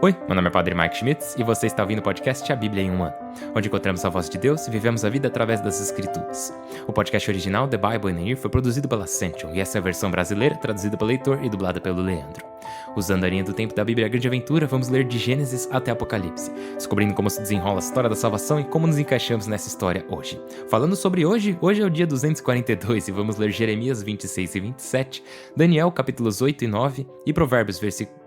Oi, meu nome é Padre Mike Schmitz e você está ouvindo o podcast A Bíblia em um Ano, onde encontramos a voz de Deus e vivemos a vida através das Escrituras. O podcast original The Bible in a Year foi produzido pela Ascension e essa é a versão brasileira traduzida pelo Heitor e dublada pelo Leandro. Usando a linha do tempo da Bíblia Grande Aventura, vamos ler de Gênesis até Apocalipse, descobrindo como se desenrola a história da salvação e como nos encaixamos nessa história hoje. Falando sobre hoje é o dia 242 e vamos ler Jeremias 26 e 27, Daniel capítulos 8 e 9 e Provérbios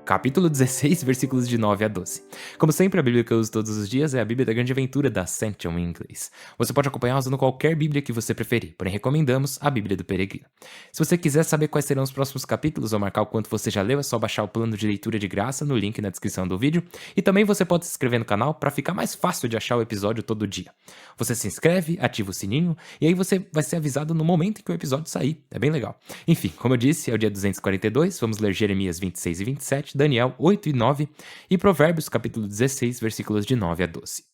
capítulo 16, versículos de 9 a 12. Como sempre, a Bíblia que eu uso todos os dias é a Bíblia da Grande Aventura da Ascension em inglês. Você pode acompanhar usando qualquer Bíblia que você preferir, porém recomendamos a Bíblia do Peregrino. Se você quiser saber quais serão os próximos capítulos ou marcar o quanto você já leu, é só baixar o plano de leitura de graça no link na descrição do vídeo. E também você pode se inscrever no canal para ficar mais fácil de achar o episódio todo dia. Você se inscreve, ativa o sininho e aí você vai ser avisado no momento em que o episódio sair. É bem legal. Enfim, como eu disse, é o dia 242, vamos ler Jeremias 26 e 27, Daniel 8 e 9 e Provérbios capítulo 16, versículos de 9 a 12.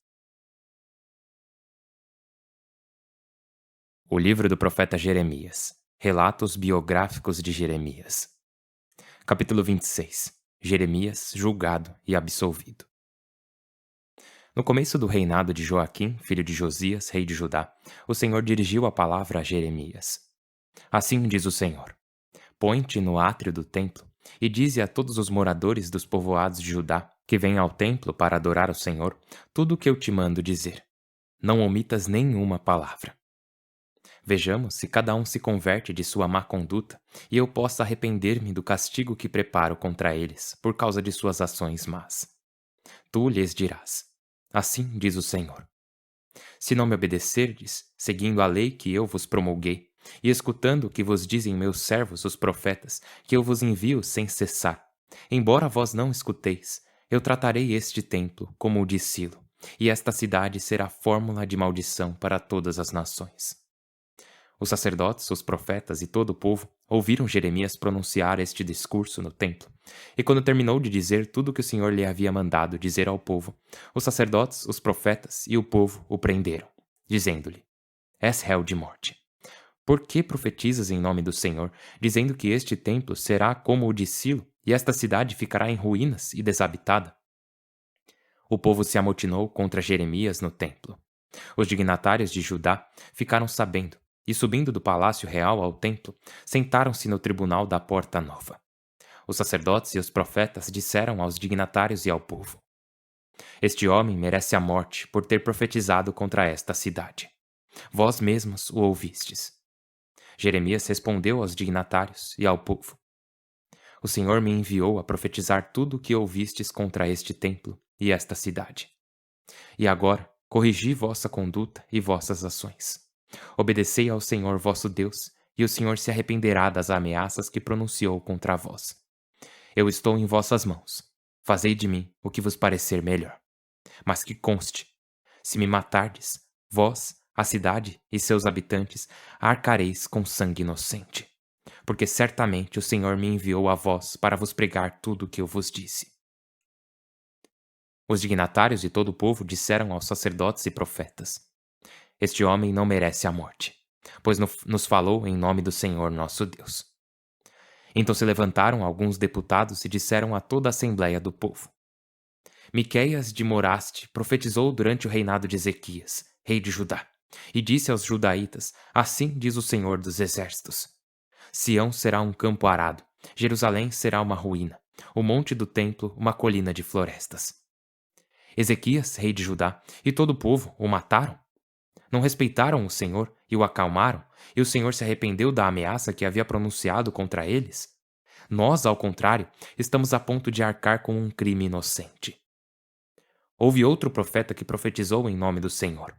O livro do profeta Jeremias. Relatos biográficos de Jeremias. Capítulo 26. Jeremias, julgado e absolvido. No começo do reinado de Joaquim, filho de Josias, rei de Judá, o Senhor dirigiu a palavra a Jeremias. Assim diz o Senhor: Põe-te no átrio do templo e dize a todos os moradores dos povoados de Judá que vêm ao templo para adorar o Senhor tudo o que eu te mando dizer. Não omitas nenhuma palavra. Vejamos se cada um se converte de sua má conduta e eu possa arrepender-me do castigo que preparo contra eles por causa de suas ações más. Tu lhes dirás: Assim diz o Senhor. Se não me obedecerdes, seguindo a lei que eu vos promulguei, e escutando o que vos dizem meus servos, os profetas, que eu vos envio sem cessar, embora vós não escuteis, eu tratarei este templo como o de Silo, e esta cidade será fórmula de maldição para todas as nações. Os sacerdotes, os profetas e todo o povo ouviram Jeremias pronunciar este discurso no templo. E quando terminou de dizer tudo o que o Senhor lhe havia mandado dizer ao povo, os sacerdotes, os profetas e o povo o prenderam, dizendo-lhe: És réu de morte. Por que profetizas em nome do Senhor, dizendo que este templo será como o de Silo e esta cidade ficará em ruínas e desabitada? O povo se amotinou contra Jeremias no templo. Os dignatários de Judá ficaram sabendo e, subindo do palácio real ao templo, sentaram-se no tribunal da Porta Nova. Os sacerdotes e os profetas disseram aos dignatários e ao povo: Este homem merece a morte por ter profetizado contra esta cidade. Vós mesmos o ouvistes. Jeremias respondeu aos dignatários e ao povo: O Senhor me enviou a profetizar tudo o que ouvistes contra este templo e esta cidade. E agora, corrigi vossa conduta e vossas ações. Obedecei ao Senhor vosso Deus, e o Senhor se arrependerá das ameaças que pronunciou contra vós. Eu estou em vossas mãos. Fazei de mim o que vos parecer melhor. Mas que conste, se me matardes, vós, a cidade e seus habitantes, arcareis com sangue inocente. Porque certamente o Senhor me enviou a vós para vos pregar tudo o que eu vos disse. Os dignatários e todo o povo disseram aos sacerdotes e profetas: Este homem não merece a morte, pois nos falou em nome do Senhor nosso Deus. Então se levantaram alguns deputados e disseram a toda a assembleia do povo: Miqueias de Moraste profetizou durante o reinado de Ezequias, rei de Judá, e disse aos judaítas: Assim diz o Senhor dos exércitos: Sião será um campo arado, Jerusalém será uma ruína, o monte do templo uma colina de florestas. Ezequias, rei de Judá, e todo o povo o mataram? Não respeitaram o Senhor e o acalmaram, e o Senhor se arrependeu da ameaça que havia pronunciado contra eles? Nós, ao contrário, estamos a ponto de arcar com um crime inocente. Houve outro profeta que profetizou em nome do Senhor,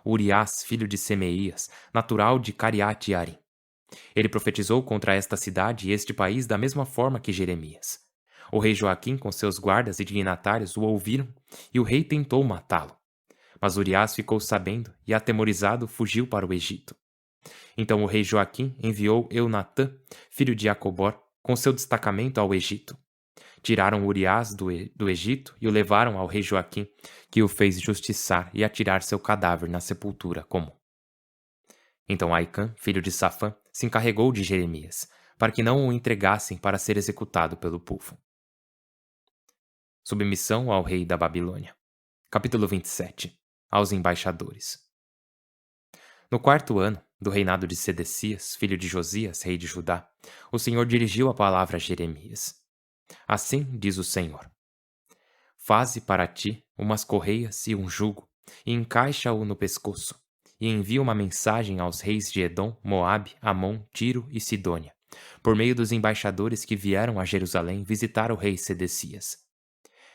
Uriás, filho de Semeias, natural de Cariate-Arim. Ele profetizou contra esta cidade e este país da mesma forma que Jeremias. O rei Joaquim com seus guardas e dignatários o ouviram, e o rei tentou matá-lo. Mas Uriás ficou sabendo e, atemorizado, fugiu para o Egito. Então o rei Joaquim enviou Eunatã, filho de Jacobor, com seu destacamento ao Egito. Tiraram Uriás do Egito e o levaram ao rei Joaquim, que o fez justiçar e atirar seu cadáver na sepultura comum. Então Aicã, filho de Safã, se encarregou de Jeremias, para que não o entregassem para ser executado pelo povo. Submissão ao rei da Babilônia. Capítulo 27. Aos embaixadores. No 4º ano do reinado de Sedecias, filho de Josias, rei de Judá, o Senhor dirigiu a palavra a Jeremias. Assim diz o Senhor: Faze para ti umas correias e um jugo, e encaixa-o no pescoço, e envia uma mensagem aos reis de Edom, Moabe, Amon, Tiro e Sidônia, por meio dos embaixadores que vieram a Jerusalém visitar o rei Sedecias.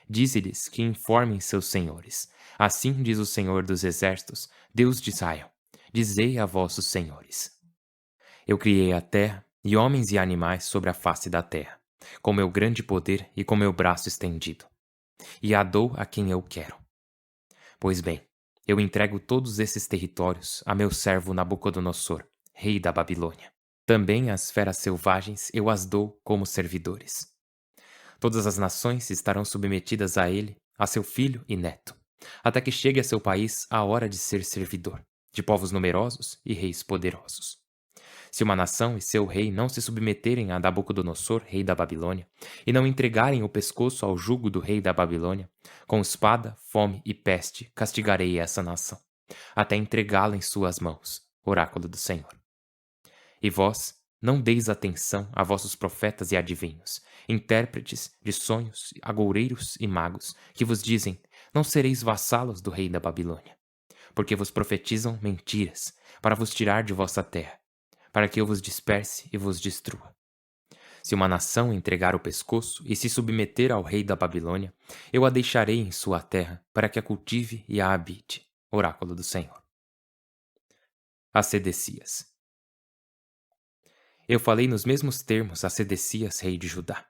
Dize-lhes que informem seus senhores. Assim diz o Senhor dos Exércitos, Deus de Israel: Dizei a vossos senhores: Eu criei a terra e homens e animais sobre a face da terra, com meu grande poder e com meu braço estendido, e a dou a quem eu quero. Pois bem, eu entrego todos esses territórios a meu servo Nabucodonosor, rei da Babilônia. Também as feras selvagens eu as dou como servidores. Todas as nações estarão submetidas a ele, a seu filho e neto, até que chegue a seu país a hora de ser servidor, de povos numerosos e reis poderosos. Se uma nação e seu rei não se submeterem a Nabucodonosor, rei da Babilônia, e não entregarem o pescoço ao jugo do rei da Babilônia, com espada, fome e peste castigarei essa nação, até entregá-la em suas mãos, oráculo do Senhor. E vós, não deis atenção a vossos profetas e adivinhos, intérpretes de sonhos, agoureiros e magos, que vos dizem: não sereis vassalos do rei da Babilônia, porque vos profetizam mentiras, para vos tirar de vossa terra, para que eu vos disperse e vos destrua. Se uma nação entregar o pescoço e se submeter ao rei da Babilônia, eu a deixarei em sua terra, para que a cultive e a habite. Oráculo do Senhor. A Sedecias. Eu falei nos mesmos termos a Sedecias, rei de Judá.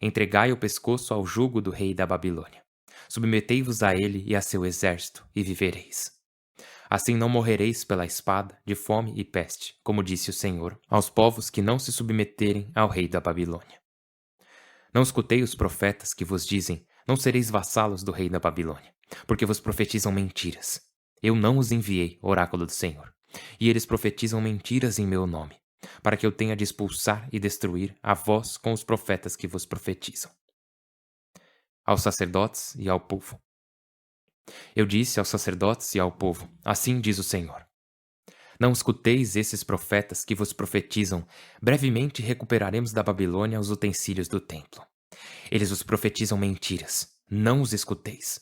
Entregai o pescoço ao jugo do rei da Babilônia. Submetei-vos a ele e a seu exército, e vivereis. Assim não morrereis pela espada, de fome e peste, como disse o Senhor, aos povos que não se submeterem ao rei da Babilônia. Não escutei os profetas que vos dizem: não sereis vassalos do rei da Babilônia, porque vos profetizam mentiras. Eu não os enviei, oráculo do Senhor, e eles profetizam mentiras em meu nome, para que eu tenha de expulsar e destruir a vós com os profetas que vos profetizam. Aos sacerdotes e ao povo. Eu disse aos sacerdotes e ao povo: assim diz o Senhor: não escuteis esses profetas que vos profetizam: brevemente recuperaremos da Babilônia os utensílios do templo. Eles vos profetizam mentiras, não os escuteis.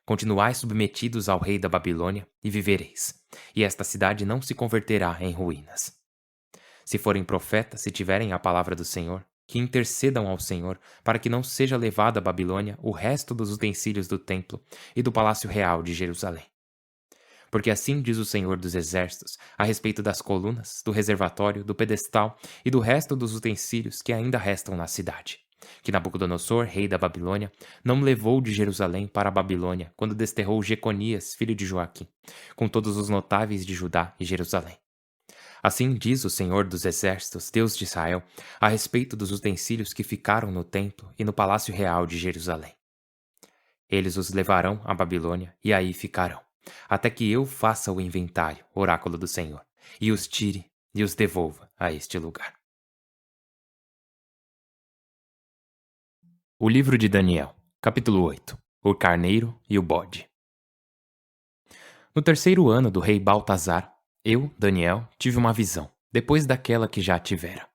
Continuai submetidos ao rei da Babilônia e vivereis, e esta cidade não se converterá em ruínas. Se forem profetas e tiverem a palavra do Senhor, que intercedam ao Senhor para que não seja levado à Babilônia o resto dos utensílios do templo e do palácio real de Jerusalém. Porque assim diz o Senhor dos Exércitos a respeito das colunas, do reservatório, do pedestal e do resto dos utensílios que ainda restam na cidade, que Nabucodonosor, rei da Babilônia, não levou de Jerusalém para a Babilônia quando desterrou Jeconias, filho de Joaquim, com todos os notáveis de Judá e Jerusalém. Assim diz o Senhor dos Exércitos, Deus de Israel, a respeito dos utensílios que ficaram no templo e no palácio real de Jerusalém. Eles os levarão à Babilônia e aí ficarão, até que eu faça o inventário, oráculo do Senhor, e os tire e os devolva a este lugar. O livro de Daniel, capítulo 8. O carneiro e o bode. No 3º ano do rei Baltazar, eu, Daniel, tive uma visão, depois daquela que já tivera.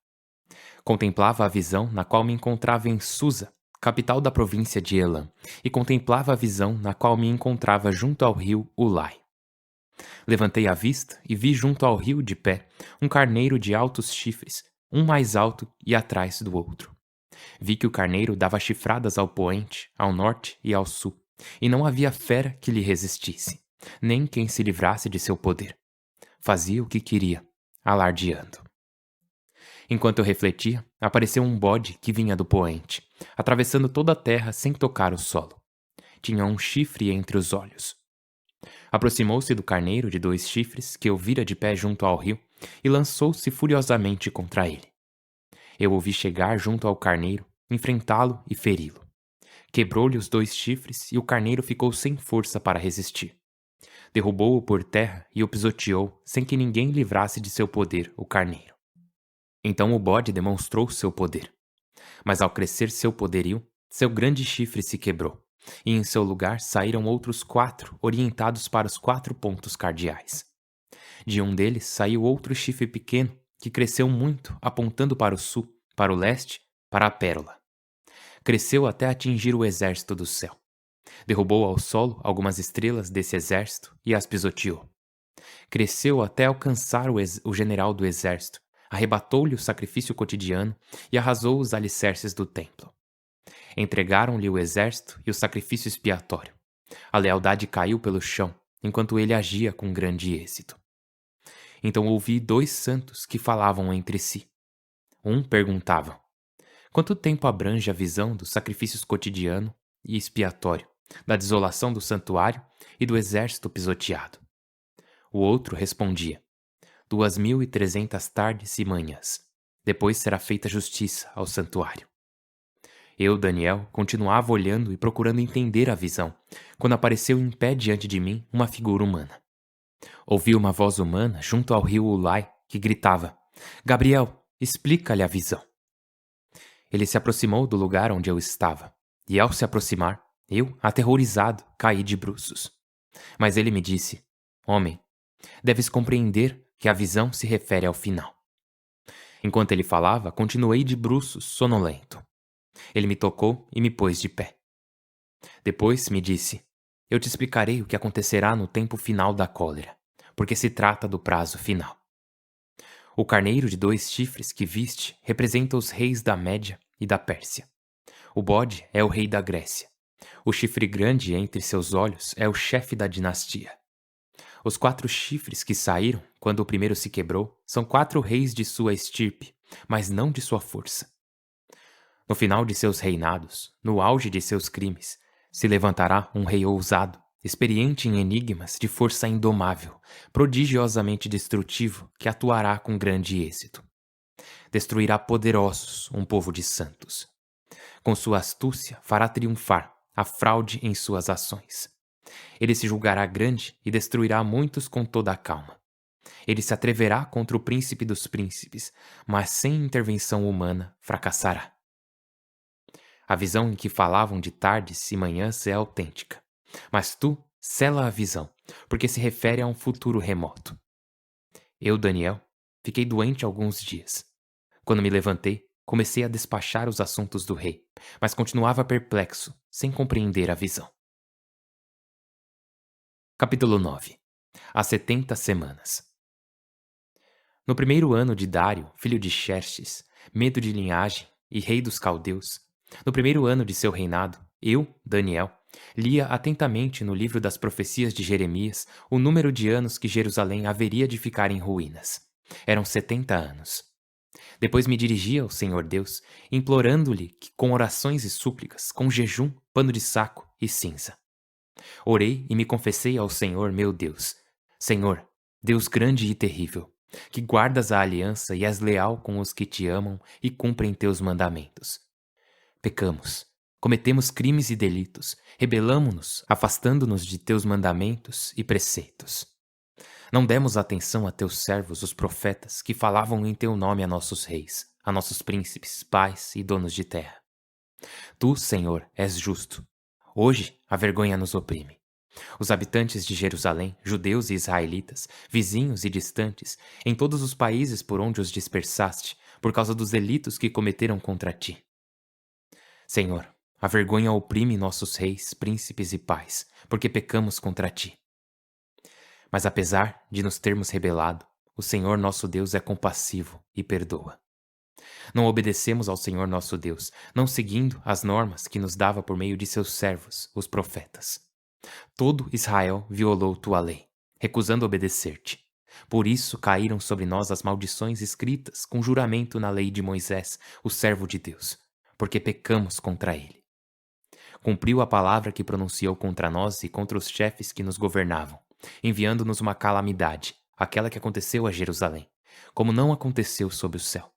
Contemplava a visão na qual me encontrava em Susa, capital da província de Elam, e contemplava a visão na qual me encontrava junto ao rio Ulai. Levantei a vista e vi junto ao rio de pé um carneiro de altos chifres, um mais alto e atrás do outro. Vi que o carneiro dava chifradas ao poente, ao norte e ao sul, e não havia fera que lhe resistisse, nem quem se livrasse de seu poder. Fazia o que queria, alardeando. Enquanto eu refletia, apareceu um bode que vinha do poente, atravessando toda a terra sem tocar o solo. Tinha um chifre entre os olhos. Aproximou-se do carneiro de 2 chifres que eu vira de pé junto ao rio e lançou-se furiosamente contra ele. Eu o vi chegar junto ao carneiro, enfrentá-lo e feri-lo. Quebrou-lhe os 2 chifres e o carneiro ficou sem força para resistir. Derrubou-o por terra e o pisoteou, sem que ninguém livrasse de seu poder o carneiro. Então o bode demonstrou seu poder. Mas ao crescer seu poderio, seu grande chifre se quebrou, e em seu lugar saíram outros 4, orientados para os 4 pontos cardeais. De um deles saiu outro chifre pequeno, que cresceu muito, apontando para o sul, para o leste, para a pérola. Cresceu até atingir o exército do céu. Derrubou ao solo algumas estrelas desse exército e as pisoteou. Cresceu até alcançar o general do exército, arrebatou-lhe o sacrifício cotidiano e arrasou os alicerces do templo. Entregaram-lhe o exército e o sacrifício expiatório. A lealdade caiu pelo chão, enquanto ele agia com grande êxito. Então ouvi 2 santos que falavam entre si. Um perguntava: quanto tempo abrange a visão dos sacrifícios cotidiano e expiatório, da desolação do santuário e do exército pisoteado? O outro respondia: 2.300 tardes e manhãs. Depois será feita justiça ao santuário. Eu, Daniel, continuava olhando e procurando entender a visão, quando apareceu em pé diante de mim uma figura humana. Ouvi uma voz humana junto ao rio Ulai que gritava: Gabriel, explica-lhe a visão. Ele se aproximou do lugar onde eu estava, e ao se aproximar, eu, aterrorizado, caí de bruços. Mas ele me disse: Homem, deves compreender que a visão se refere ao final. Enquanto ele falava, continuei de bruços, sonolento. Ele me tocou e me pôs de pé. Depois me disse: Eu te explicarei o que acontecerá no tempo final da cólera, porque se trata do prazo final. O carneiro de 2 chifres que viste representa os reis da Média e da Pérsia. O bode é o rei da Grécia. O chifre grande entre seus olhos é o chefe da dinastia. Os 4 chifres que saíram, quando o primeiro se quebrou, são 4 reis de sua estirpe, mas não de sua força. No final de seus reinados, no auge de seus crimes, se levantará um rei ousado, experiente em enigmas de força indomável, prodigiosamente destrutivo, que atuará com grande êxito. Destruirá poderosos um povo de santos. Com sua astúcia fará triunfar a fraude em suas ações. Ele se julgará grande e destruirá muitos com toda a calma. Ele se atreverá contra o príncipe dos príncipes, mas sem intervenção humana fracassará. A visão em que falavam de tardes e manhãs é autêntica, mas tu sela a visão, porque se refere a um futuro remoto. Eu, Daniel, fiquei doente alguns dias. Quando me levantei, comecei a despachar os assuntos do rei, mas continuava perplexo, sem compreender a visão. Capítulo 9. As 70 semanas. No primeiro ano de Dário, filho de Xerxes, medo de linhagem e rei dos caldeus, no primeiro ano de seu reinado, eu, Daniel, lia atentamente no livro das profecias de Jeremias o número de anos que Jerusalém haveria de ficar em ruínas. Eram 70 anos. Depois me dirigia ao Senhor Deus, implorando-lhe que com orações e súplicas, com jejum, pano de saco e cinza. Orei e me confessei ao Senhor meu Deus: Senhor, Deus grande e terrível, que guardas a aliança e és leal com os que te amam e cumprem teus mandamentos. Pecamos, cometemos crimes e delitos, rebelamo-nos, afastando-nos de teus mandamentos e preceitos. Não demos atenção a teus servos, os profetas, que falavam em teu nome a nossos reis, a nossos príncipes, pais e donos de terra. Tu, Senhor, és justo. Hoje a vergonha nos oprime. Os habitantes de Jerusalém, judeus e israelitas, vizinhos e distantes, em todos os países por onde os dispersaste, por causa dos delitos que cometeram contra ti. Senhor, a vergonha oprime nossos reis, príncipes e pais, porque pecamos contra ti. Mas apesar de nos termos rebelado, o Senhor nosso Deus é compassivo e perdoa. Não obedecemos ao Senhor nosso Deus, não seguindo as normas que nos dava por meio de seus servos, os profetas. Todo Israel violou tua lei, recusando obedecer-te. Por isso caíram sobre nós as maldições escritas com juramento na lei de Moisés, o servo de Deus, porque pecamos contra ele. Cumpriu a palavra que pronunciou contra nós e contra os chefes que nos governavam, enviando-nos uma calamidade, aquela que aconteceu a Jerusalém, como não aconteceu sob o céu.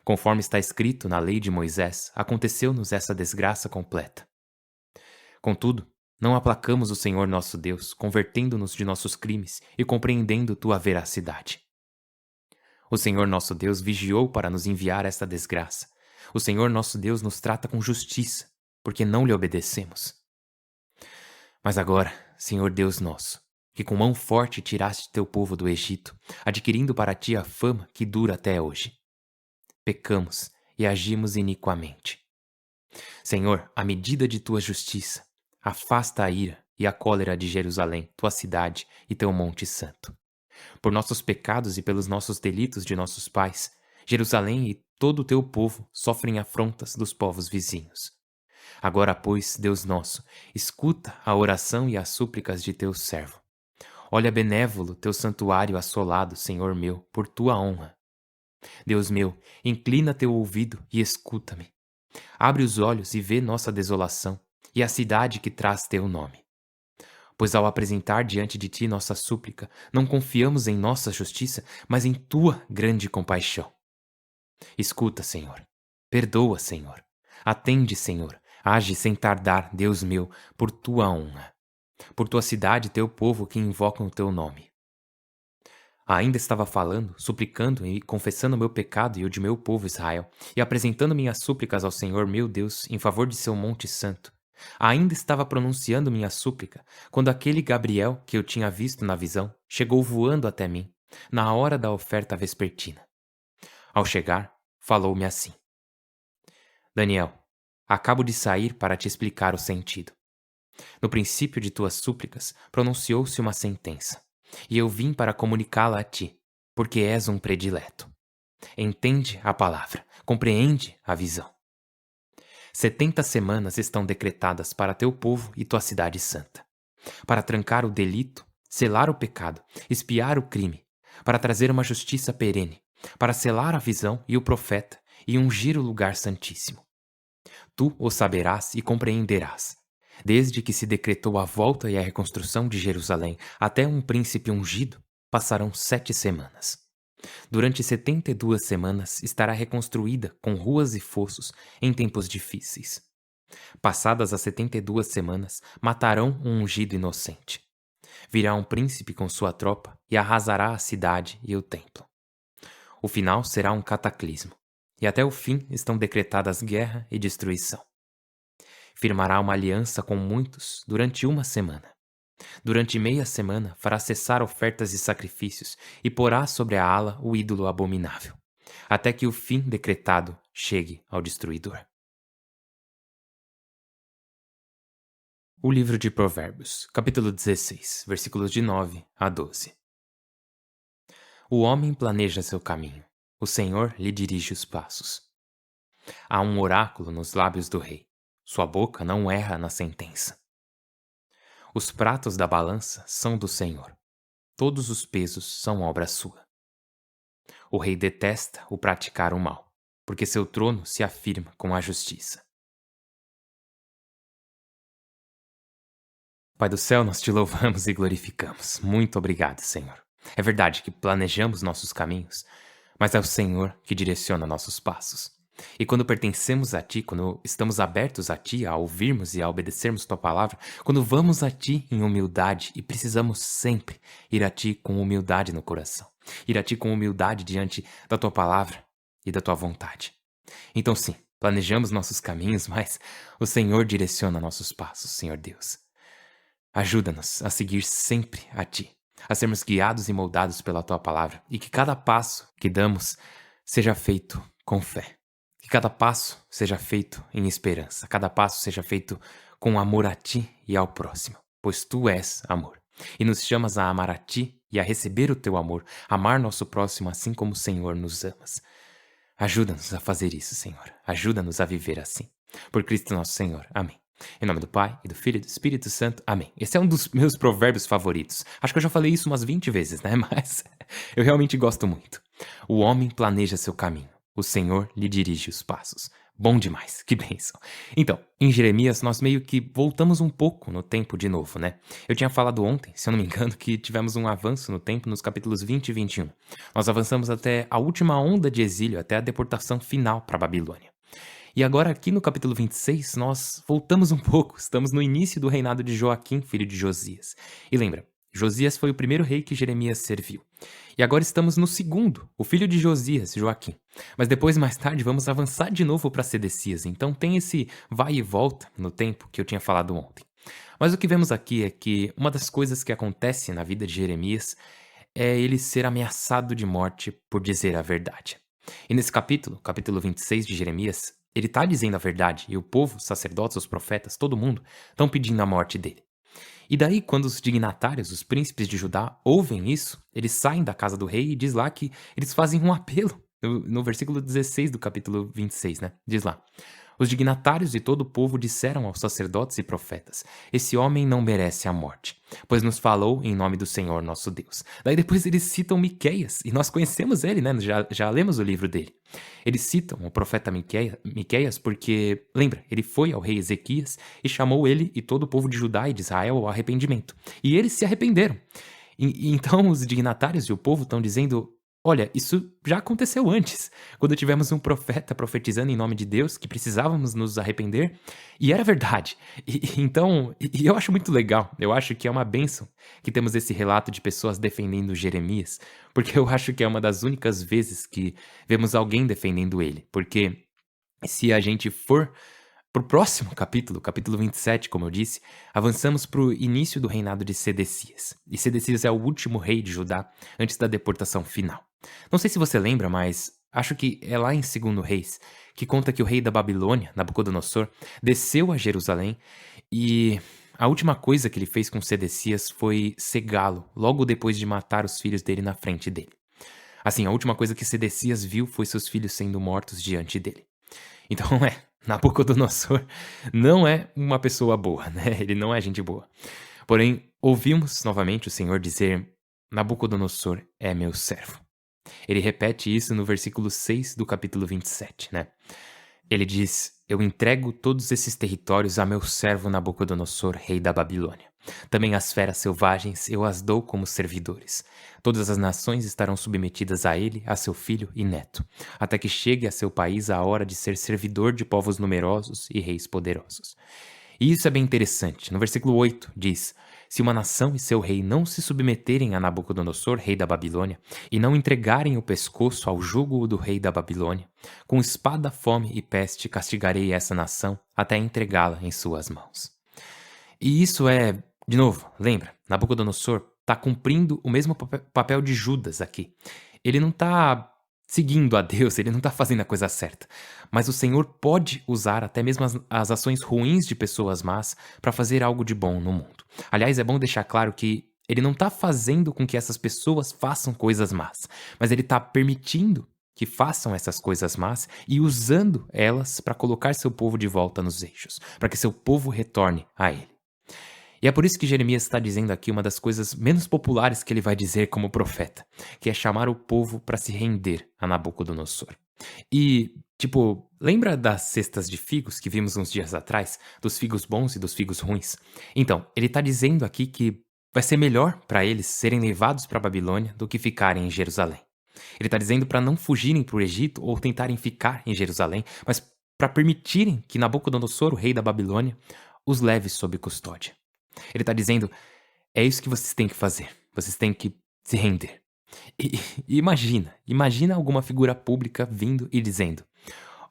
Conforme está escrito na lei de Moisés, aconteceu-nos essa desgraça completa. Contudo, não aplacamos o Senhor nosso Deus, convertendo-nos de nossos crimes e compreendendo tua veracidade. O Senhor nosso Deus vigiou para nos enviar esta desgraça, O Senhor nosso Deus nos trata com justiça, porque não lhe obedecemos. Mas agora, Senhor Deus nosso, que com mão forte tiraste teu povo do Egito, adquirindo para ti a fama que dura até hoje. Pecamos e agimos iniquamente. Senhor, à medida de tua justiça, afasta a ira e a cólera de Jerusalém, tua cidade e teu monte santo. Por nossos pecados e pelos nossos delitos de nossos pais, Jerusalém e todo o teu povo sofrem afrontas dos povos vizinhos. Agora, pois, Deus nosso, escuta a oração e as súplicas de teu servo. Olha benévolo teu santuário assolado, Senhor meu, por tua honra. Deus meu, inclina teu ouvido e escuta-me. Abre os olhos e vê nossa desolação e a cidade que traz teu nome. Pois ao apresentar diante de ti nossa súplica, não confiamos em nossa justiça, mas em tua grande compaixão. Escuta, Senhor. Perdoa, Senhor. Atende, Senhor. Age sem tardar, Deus meu, por tua honra. Por tua cidade e teu povo que invocam o teu nome. Ainda estava falando, suplicando e confessando meu pecado e o de meu povo Israel, e apresentando minhas súplicas ao Senhor meu Deus em favor de seu monte santo. Ainda estava pronunciando minha súplica, quando aquele Gabriel, que eu tinha visto na visão, chegou voando até mim, na hora da oferta vespertina. Ao chegar, falou-me assim: Daniel, acabo de sair para te explicar o sentido. No princípio de tuas súplicas, pronunciou-se uma sentença, e eu vim para comunicá-la a ti, porque és um predileto. Entende a palavra, compreende a visão. 70 semanas estão decretadas para teu povo e tua cidade santa, para trancar o delito, selar o pecado, espiar o crime, para trazer uma justiça perene, para selar a visão e o profeta e ungir o lugar santíssimo. Tu o saberás e compreenderás. Desde que se decretou a volta e a reconstrução de Jerusalém até um príncipe ungido, passarão 7 semanas. Durante 72 semanas estará reconstruída com ruas e fossos em tempos difíceis. Passadas as 72 semanas, matarão um ungido inocente. Virá um príncipe com sua tropa e arrasará a cidade e o templo. O final será um cataclismo, e até o fim estão decretadas guerra e destruição. Firmará uma aliança com muitos durante 1 semana. Durante meia semana fará cessar ofertas e sacrifícios e porá sobre a ala o ídolo abominável, até que o fim decretado chegue ao destruidor. O livro de Provérbios, capítulo 16, versículos de 9 a 12. O homem planeja seu caminho, o Senhor lhe dirige os passos. Há um oráculo nos lábios do rei, sua boca não erra na sentença. Os pratos da balança são do Senhor, todos os pesos são obra sua. O rei detesta o praticar o mal, porque seu trono se afirma com a justiça. Pai do céu, nós te louvamos e glorificamos. Muito obrigado, Senhor. É verdade que planejamos nossos caminhos, mas é o Senhor que direciona nossos passos. E quando pertencemos a Ti, quando estamos abertos a Ti, a ouvirmos e a obedecermos Tua palavra, quando vamos a Ti em humildade, e precisamos sempre ir a Ti com humildade no coração, ir a Ti com humildade diante da Tua palavra e da Tua vontade. Então sim, planejamos nossos caminhos, mas o Senhor direciona nossos passos, Senhor Deus. Ajuda-nos a seguir sempre a Ti, a sermos guiados e moldados pela Tua palavra, e que cada passo que damos seja feito com fé. Que cada passo seja feito em esperança, cada passo seja feito com amor a Ti e ao próximo, pois Tu és amor. E nos chamas a amar a Ti e a receber o Teu amor, amar nosso próximo assim como o Senhor nos amas. Ajuda-nos a fazer isso, Senhor. Ajuda-nos a viver assim. Por Cristo nosso Senhor. Amém. Em nome do Pai, e do Filho e do Espírito Santo. Amém. Esse é um dos meus provérbios favoritos. Acho que eu já falei isso umas 20 vezes, né? Mas eu realmente gosto muito. O homem planeja seu caminho. O Senhor lhe dirige os passos. Bom demais, que bênção. Então, em Jeremias, nós meio que voltamos um pouco no tempo de novo, né? Eu tinha falado ontem, se eu não me engano, que tivemos um avanço no tempo nos capítulos 20 e 21. Nós avançamos até a última onda de exílio, até a deportação final para a Babilônia. E agora aqui no capítulo 26, nós voltamos um pouco, estamos no início do reinado de Joaquim, filho de Josias. E lembra, Josias foi o primeiro rei que Jeremias serviu. E agora estamos no segundo, o filho de Josias, Joaquim. Mas depois, mais tarde, vamos avançar de novo para Sedecias. Então tem esse vai e volta no tempo que eu tinha falado ontem. Mas o que vemos aqui é que uma das coisas que acontece na vida de Jeremias é ele ser ameaçado de morte por dizer a verdade. E nesse capítulo 26 de Jeremias, ele está dizendo a verdade e o povo, os sacerdotes, os profetas, todo mundo, estão pedindo a morte dele. E daí, quando os dignatários, os príncipes de Judá, ouvem isso, eles saem da casa do rei e diz lá que eles fazem um apelo. No versículo 16 do capítulo 26, né? Diz lá: os dignatários e todo o povo disseram aos sacerdotes e profetas: esse homem não merece a morte, pois nos falou em nome do Senhor nosso Deus. Daí depois eles citam Miqueias, e nós conhecemos ele, né? Já lemos o livro dele. Eles citam o profeta Miqueias porque, lembra, ele foi ao rei Ezequias e chamou ele e todo o povo de Judá e de Israel ao arrependimento. E eles se arrependeram. Então os dignatários e o povo estão dizendo: olha, isso já aconteceu antes, quando tivemos um profeta profetizando em nome de Deus que precisávamos nos arrepender, e era verdade. E eu acho muito legal, eu acho que é uma bênção que temos esse relato de pessoas defendendo Jeremias, porque eu acho que é uma das únicas vezes que vemos alguém defendendo ele, porque se a gente for pro próximo capítulo 27, como eu disse, avançamos pro início do reinado de Sedecias. E Sedecias é o último rei de Judá antes da deportação final. Não sei se você lembra, mas acho que é lá em 2 Reis que conta que o rei da Babilônia, Nabucodonosor, desceu a Jerusalém e a última coisa que ele fez com Sedecias foi cegá-lo logo depois de matar os filhos dele na frente dele. Assim, a última coisa que Sedecias viu foi seus filhos sendo mortos diante dele. Então, Nabucodonosor não é uma pessoa boa, né? Ele não é gente boa. Porém, ouvimos novamente o Senhor dizer: Nabucodonosor é meu servo. Ele repete isso no versículo 6 do capítulo 27, né? Ele diz: eu entrego todos esses territórios a meu servo Nabucodonosor, rei da Babilônia. Também as feras selvagens eu as dou como servidores. Todas as nações estarão submetidas a ele, a seu filho e neto, até que chegue a seu país a hora de ser servidor de povos numerosos e reis poderosos. E isso é bem interessante. No versículo 8 diz: se uma nação e seu rei não se submeterem a Nabucodonosor, rei da Babilônia, e não entregarem o pescoço ao jugo do rei da Babilônia, com espada, fome e peste castigarei essa nação até entregá-la em suas mãos. E isso é, de novo, lembra, Nabucodonosor está cumprindo o mesmo papel de Judas aqui. Ele não está seguindo a Deus, ele não está fazendo a coisa certa. Mas o Senhor pode usar até mesmo as ações ruins de pessoas más para fazer algo de bom no mundo. Aliás, é bom deixar claro que ele não está fazendo com que essas pessoas façam coisas más, mas ele está permitindo que façam essas coisas más e usando elas para colocar seu povo de volta nos eixos, para que seu povo retorne a ele. E é por isso que Jeremias está dizendo aqui uma das coisas menos populares que ele vai dizer como profeta, que é chamar o povo para se render a Nabucodonosor. E, lembra das cestas de figos que vimos uns dias atrás, dos figos bons e dos figos ruins? Então, ele está dizendo aqui que vai ser melhor para eles serem levados para a Babilônia do que ficarem em Jerusalém. Ele está dizendo para não fugirem para o Egito ou tentarem ficar em Jerusalém, mas para permitirem que Nabucodonosor, o rei da Babilônia, os leve sob custódia. Ele está dizendo: é isso que vocês têm que fazer. Vocês têm que se render. E imagina alguma figura pública vindo e dizendo: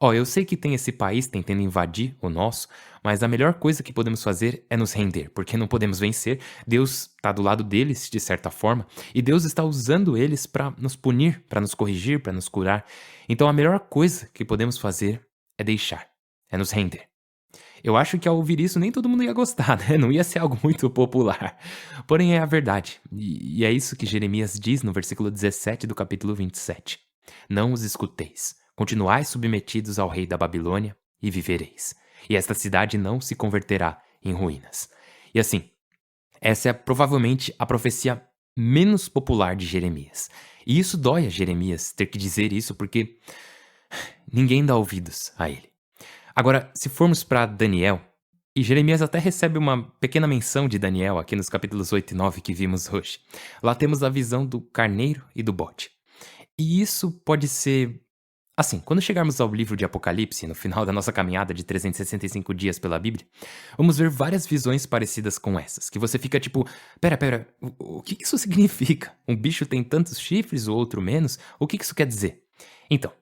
eu sei que tem esse país tentando invadir o nosso, mas a melhor coisa que podemos fazer é nos render, porque não podemos vencer. Deus está do lado deles, de certa forma, e Deus está usando eles para nos punir, para nos corrigir, para nos curar. Então a melhor coisa que podemos fazer é deixar, é nos render. Eu acho que ao ouvir isso nem todo mundo ia gostar, né? Não ia ser algo muito popular. Porém é a verdade. E é isso que Jeremias diz no versículo 17 do capítulo 27. Não os escuteis. Continuai submetidos ao rei da Babilônia e vivereis. E esta cidade não se converterá em ruínas. E assim, essa é provavelmente a profecia menos popular de Jeremias. E isso dói a Jeremias ter que dizer isso porque ninguém dá ouvidos a ele. Agora, se formos para Daniel, e Jeremias até recebe uma pequena menção de Daniel aqui nos capítulos 8 e 9 que vimos hoje. Lá temos a visão do carneiro e do bode. E isso pode ser Assim, quando chegarmos ao livro de Apocalipse, no final da nossa caminhada de 365 dias pela Bíblia, vamos ver várias visões parecidas com essas, que você fica tipo, pera, o que isso significa? Um bicho tem tantos chifres, o outro menos? O que isso quer dizer? Então,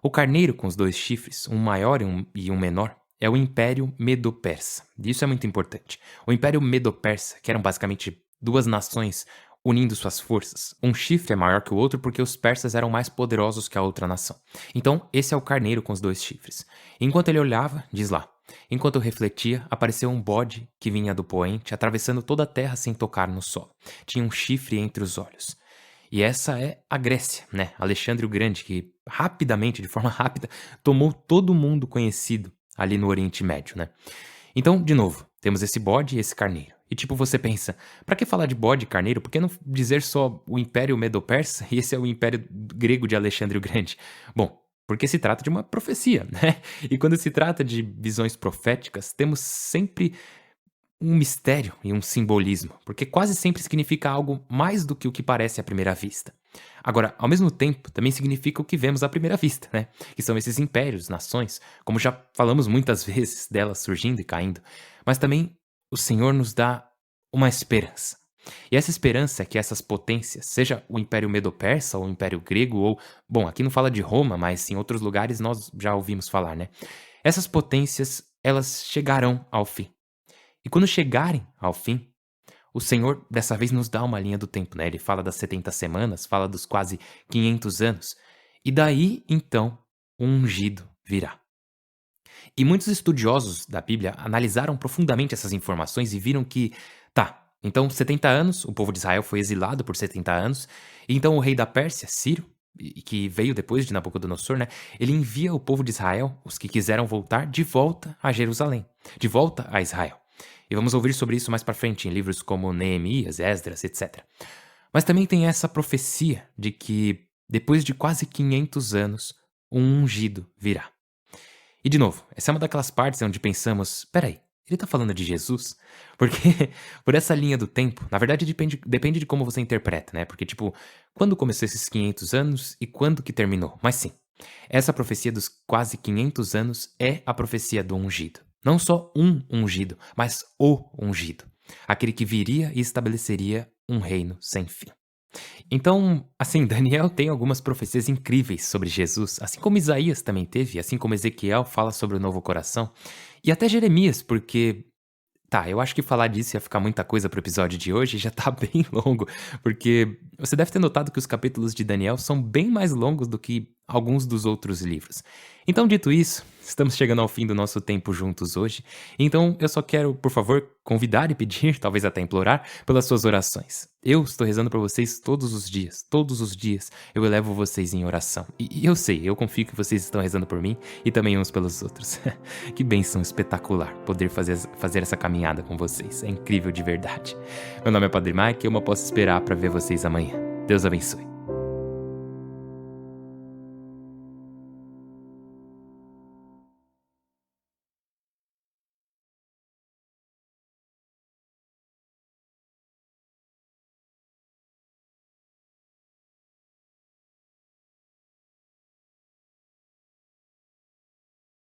o carneiro com os dois chifres, um maior e um menor, é o Império Medo-Persa. Isso é muito importante. O Império Medo-Persa, que eram basicamente duas nações unindo suas forças. Um chifre é maior que o outro porque os persas eram mais poderosos que a outra nação. Então, esse é o carneiro com os dois chifres. Enquanto ele olhava, diz lá, enquanto eu refletia, apareceu um bode que vinha do poente, atravessando toda a terra sem tocar no solo. Tinha um chifre entre os olhos. E essa é a Grécia, né? Alexandre o Grande, que rapidamente, de forma rápida, tomou todo mundo conhecido ali no Oriente Médio, né? Então, de novo, temos esse bode e esse carneiro. E tipo, você pensa, pra que falar de bode e carneiro? Por que não dizer só o Império Medo-Persa e esse é o Império Grego de Alexandre o Grande? Bom, porque se trata de uma profecia, né? E quando se trata de visões proféticas, temos sempre um mistério e um simbolismo, porque quase sempre significa algo mais do que o que parece à primeira vista. Agora, ao mesmo tempo, também significa o que vemos à primeira vista, né? Que são esses impérios, nações, como já falamos muitas vezes delas surgindo e caindo. Mas também o Senhor nos dá uma esperança. E essa esperança é que essas potências, seja o Império Medo-Persa ou o Império Grego, ou, bom, aqui não fala de Roma, mas em outros lugares nós já ouvimos falar, né? Essas potências, elas chegarão ao fim. E quando chegarem ao fim, o Senhor dessa vez nos dá uma linha do tempo, né? Ele fala das 70 semanas, fala dos quase 500 anos. E daí, então, o ungido virá. E muitos estudiosos da Bíblia analisaram profundamente essas informações e viram que, tá, então 70 anos, o povo de Israel foi exilado por 70 anos, e então o rei da Pérsia, Ciro, que veio depois de Nabucodonosor, né? Ele envia o povo de Israel, os que quiseram voltar, de volta a Jerusalém, de volta a Israel. E vamos ouvir sobre isso mais pra frente em livros como Neemias, Esdras, etc. Mas também tem essa profecia de que depois de quase 500 anos, um ungido virá. E de novo, essa é uma daquelas partes onde pensamos, peraí, ele tá falando de Jesus? Porque por essa linha do tempo, na verdade depende de como você interpreta, né? Porque tipo, quando começou esses 500 anos e quando que terminou? Mas sim, essa profecia dos quase 500 anos é a profecia do ungido. Não só um ungido, mas o ungido. Aquele que viria e estabeleceria um reino sem fim. Então, assim, Daniel tem algumas profecias incríveis sobre Jesus, assim como Isaías também teve, assim como Ezequiel fala sobre o novo coração, e até Jeremias, porque tá, eu acho que falar disso ia ficar muita coisa pro episódio de hoje e já tá bem longo, porque você deve ter notado que os capítulos de Daniel são bem mais longos do que alguns dos outros livros. Então, dito isso, estamos chegando ao fim do nosso tempo juntos hoje, então eu só quero, por favor, convidar e pedir, talvez até implorar, pelas suas orações. Eu estou rezando por vocês todos os dias eu elevo vocês em oração. E eu sei, eu confio que vocês estão rezando por mim e também uns pelos outros. Que bênção espetacular poder fazer essa caminhada com vocês. É incrível de verdade. Meu nome é Padre Mike e eu mal posso esperar para ver vocês amanhã. Deus abençoe.